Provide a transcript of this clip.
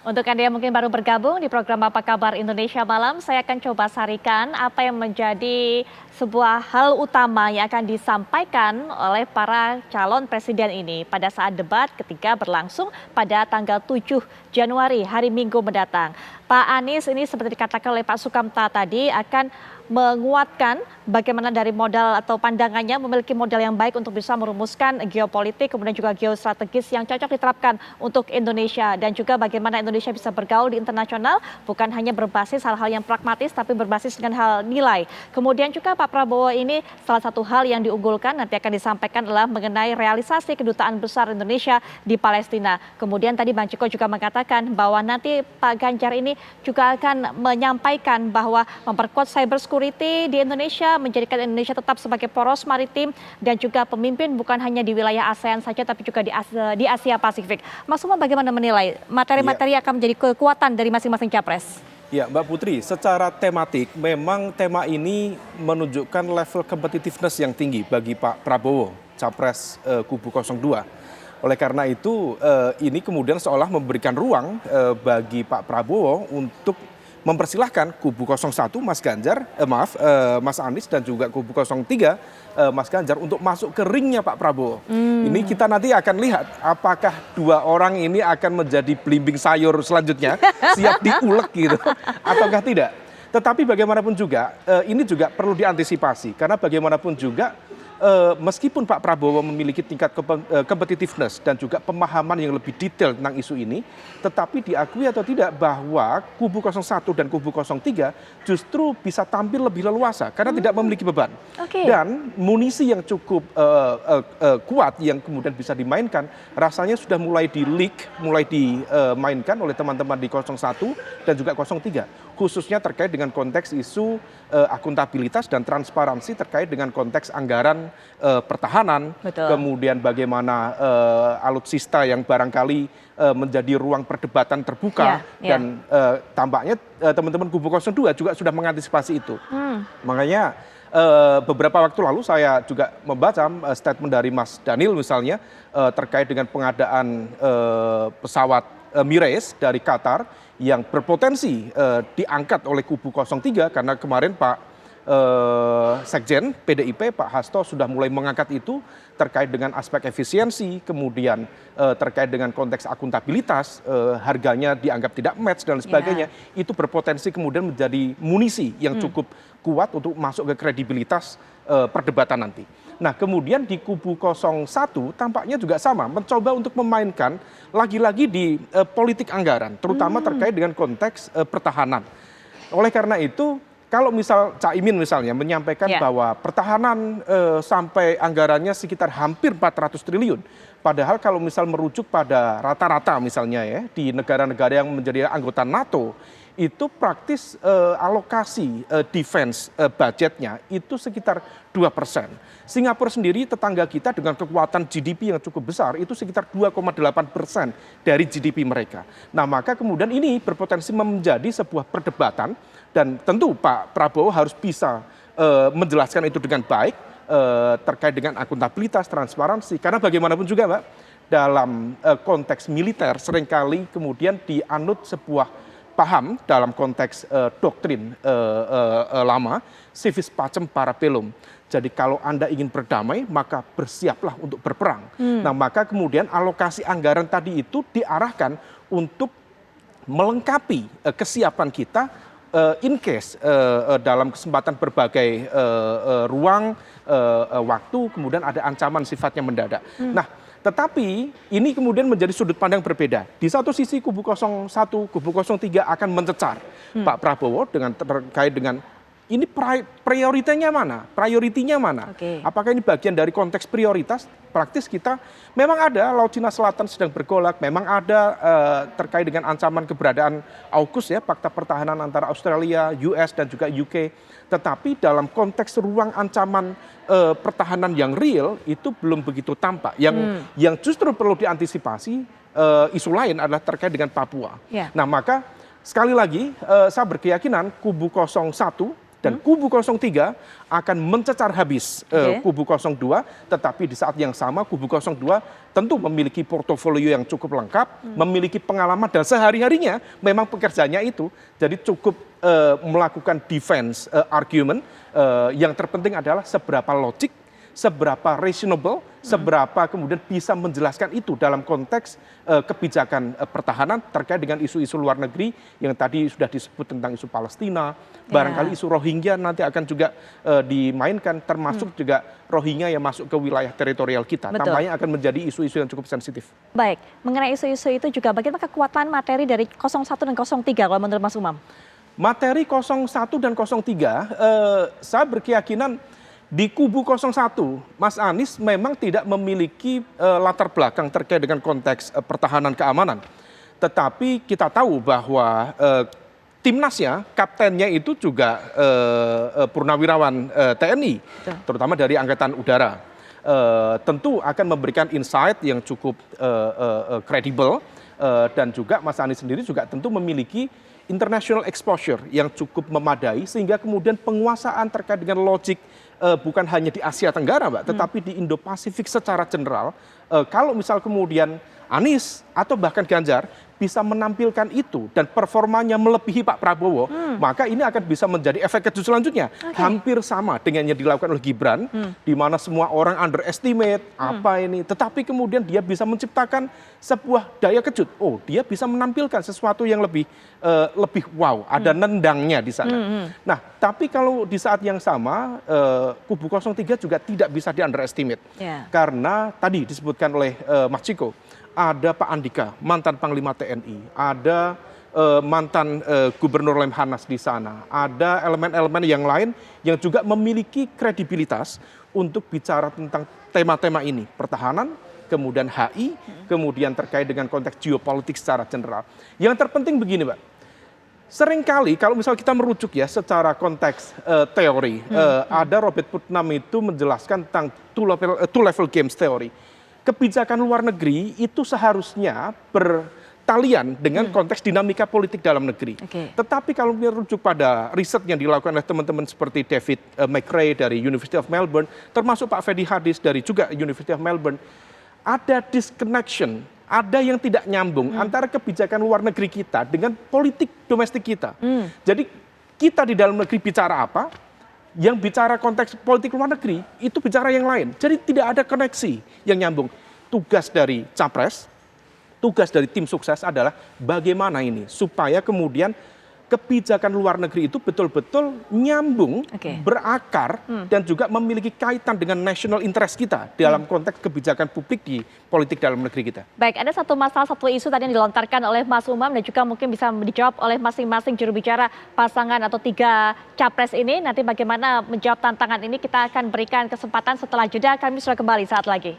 Untuk Anda yang mungkin baru bergabung di program Apa Kabar Indonesia Malam, saya akan coba sarikan apa yang menjadi sebuah hal utama yang akan disampaikan oleh para calon presiden ini pada saat debat ketika berlangsung pada tanggal 7 Januari hari Minggu mendatang. Pak Anies ini seperti dikatakan oleh Pak Sukamta tadi akan menguatkan bagaimana dari modal atau pandangannya memiliki modal yang baik untuk bisa merumuskan geopolitik kemudian juga geostrategis yang cocok diterapkan untuk Indonesia dan juga bagaimana Indonesia bisa bergaul di internasional bukan hanya berbasis hal-hal yang pragmatis tapi berbasis dengan hal nilai. Kemudian juga Pak Prabowo ini salah satu hal yang diunggulkan nanti akan disampaikan adalah mengenai realisasi kedutaan besar Indonesia di Palestina. Kemudian tadi Bang Ciko juga mengatakan bahwa nanti Pak Ganjar ini juga akan menyampaikan bahwa memperkuat cyber security di Indonesia, menjadikan Indonesia tetap sebagai poros maritim dan juga pemimpin bukan hanya di wilayah ASEAN saja tapi juga di Asia Pasifik. Mas Umam bagaimana menilai materi-materi akan menjadi kekuatan dari masing-masing capres? Ya, Mbak Putri, secara tematik memang tema ini menunjukkan level competitiveness yang tinggi bagi Pak Prabowo, capres kubu 02. Oleh karena itu, ini kemudian seolah memberikan ruang bagi Pak Prabowo untuk mempersilahkan kubu 01 Mas Anies dan juga kubu 03 Mas Ganjar untuk masuk ke ringnya Pak Prabowo. Ini kita nanti akan lihat apakah dua orang ini akan menjadi belimbing sayur selanjutnya siap diulek gitu ataukah tidak. Tetapi bagaimanapun juga ini juga perlu diantisipasi karena bagaimanapun juga meskipun Pak Prabowo memiliki tingkat competitiveness dan juga pemahaman yang lebih detail tentang isu ini, tetapi diakui atau tidak bahwa kubu 01 dan kubu 03 justru bisa tampil lebih leluasa karena tidak memiliki beban. Dan munisi yang cukup kuat yang kemudian bisa dimainkan rasanya sudah mulai mulai dimainkan oleh teman-teman di 01 dan juga 03. Khususnya terkait dengan konteks isu akuntabilitas dan transparansi terkait dengan konteks anggaran pertahanan. Betul. Kemudian bagaimana alutsista yang barangkali menjadi ruang perdebatan terbuka dan tampaknya teman-teman kubu 02 juga sudah mengantisipasi itu. Makanya beberapa waktu lalu saya juga membaca statement dari Mas Daniel misalnya terkait dengan pengadaan pesawat Emirates dari Qatar yang berpotensi diangkat oleh kubu 03 karena kemarin Pak Sekjen PDIP Pak Hasto sudah mulai mengangkat itu terkait dengan aspek efisiensi, kemudian terkait dengan konteks akuntabilitas, harganya dianggap tidak match dan sebagainya. Itu berpotensi kemudian menjadi munisi yang cukup kuat untuk masuk ke kredibilitas perdebatan nanti. Nah kemudian di kubu 01 tampaknya juga sama, mencoba untuk memainkan lagi-lagi di politik anggaran, terutama terkait dengan konteks pertahanan. Oleh karena itu, kalau misal Caimin misalnya menyampaikan bahwa pertahanan sampai anggarannya sekitar hampir 400 triliun. Padahal kalau misal merujuk pada rata-rata misalnya ya, di negara-negara yang menjadi anggota NATO, itu praktis alokasi defense budgetnya itu sekitar 2%. Singapura sendiri tetangga kita dengan kekuatan GDP yang cukup besar itu sekitar 2,8% dari GDP mereka. Nah maka kemudian ini berpotensi menjadi sebuah perdebatan dan tentu Pak Prabowo harus bisa menjelaskan itu dengan baik terkait dengan akuntabilitas, transparansi. Karena bagaimanapun juga Mbak, dalam konteks militer seringkali kemudian dianut sebuah paham dalam konteks doktrin lama, civis pacem para bellum. Jadi kalau Anda ingin berdamai, maka bersiaplah untuk berperang. Nah maka kemudian alokasi anggaran tadi itu diarahkan untuk melengkapi kesiapan kita in case dalam kesempatan berbagai ruang, waktu, kemudian ada ancaman sifatnya mendadak. Nah tetapi ini kemudian menjadi sudut pandang berbeda. Di satu sisi kubu 01, kubu 03 akan mencecar Pak Prabowo dengan terkait dengan ini prioritinya mana? Prioritinya mana? Apakah ini bagian dari konteks prioritas? Praktis kita memang ada Laut Cina Selatan sedang bergolak, memang ada terkait dengan ancaman keberadaan AUKUS ya, Fakta Pertahanan antara Australia, US dan juga UK. Tetapi dalam konteks ruang ancaman pertahanan yang real itu belum begitu tampak. Yang justru perlu diantisipasi isu lain adalah terkait dengan Papua. Nah maka sekali lagi saya berkeyakinan kubu 01 Dan kubu 03 akan mencecar habis kubu 02, tetapi di saat yang sama kubu 02 tentu memiliki portofolio yang cukup lengkap, memiliki pengalaman dan sehari-harinya memang pekerjaannya itu. Jadi cukup melakukan defense argument, yang terpenting adalah seberapa logik, seberapa reasonable, seberapa kemudian bisa menjelaskan itu dalam konteks kebijakan pertahanan terkait dengan isu-isu luar negeri yang tadi sudah disebut tentang isu Palestina, barangkali isu Rohingya nanti akan juga dimainkan, termasuk juga Rohingya yang masuk ke wilayah teritorial kita. Tampaknya akan menjadi isu-isu yang cukup sensitif. Baik, mengenai isu-isu itu juga bagaimana kekuatan materi dari 01 dan 03 kalau menurut Mas Umam? Materi 01 dan 03, saya berkeyakinan di kubu 01, Mas Anies memang tidak memiliki latar belakang terkait dengan konteks pertahanan keamanan. Tetapi kita tahu bahwa timnasnya, kaptennya itu juga purnawirawan TNI, terutama dari Angkatan Udara. Tentu akan memberikan insight yang cukup kredibel, dan juga Mas Anies sendiri juga tentu memiliki international exposure yang cukup memadai, sehingga kemudian penguasaan terkait dengan logik bukan hanya di Asia Tenggara, Mbak, tetapi di Indo-Pasifik secara general. Kalau misal kemudian Anies atau bahkan Ganjar bisa menampilkan itu dan performanya melebihi Pak Prabowo, maka ini akan bisa menjadi efek kejut selanjutnya. Hampir sama dengan yang dilakukan oleh Gibran, di mana semua orang underestimate apa ini, tetapi kemudian dia bisa menciptakan sebuah daya kejut. Oh, dia bisa menampilkan sesuatu yang lebih wow, ada nendangnya di sana. Nah, tapi kalau di saat yang sama, kubu 03 juga tidak bisa di-underestimate. Karena tadi disebutkan oleh Mas Ciko, ada Pak Andika, mantan Panglima TNI, ada mantan Gubernur Lemhanas di sana, ada elemen-elemen yang lain yang juga memiliki kredibilitas untuk bicara tentang tema-tema ini, pertahanan, kemudian HI, kemudian terkait dengan konteks geopolitik secara general. Yang terpenting begini, Mbak, seringkali kalau misalnya kita merujuk ya secara konteks teori, ada Robert Putnam itu menjelaskan tentang two level games teori. Kebijakan luar negeri itu seharusnya bertalian dengan konteks dinamika politik dalam negeri. Tetapi kalau merujuk pada riset yang dilakukan oleh teman-teman seperti David McRae dari University of Melbourne, termasuk Pak Fedi Hadis dari juga University of Melbourne, ada disconnection, ada yang tidak nyambung antara kebijakan luar negeri kita dengan politik domestik kita. Jadi kita di dalam negeri bicara apa, yang bicara konteks politik luar negeri itu bicara yang lain. Jadi tidak ada koneksi yang nyambung. Tugas dari Capres, tugas dari tim sukses adalah bagaimana ini supaya kemudian kebijakan luar negeri itu betul-betul nyambung, berakar, dan juga memiliki kaitan dengan national interest kita dalam konteks kebijakan publik di politik dalam negeri kita. Baik, ada satu masalah, satu isu tadi yang dilontarkan oleh Mas Umam dan juga mungkin bisa dijawab oleh masing-masing juru bicara pasangan atau 3 capres ini. Nanti bagaimana menjawab tantangan ini kita akan berikan kesempatan setelah jeda. Kami sudah kembali saat lagi.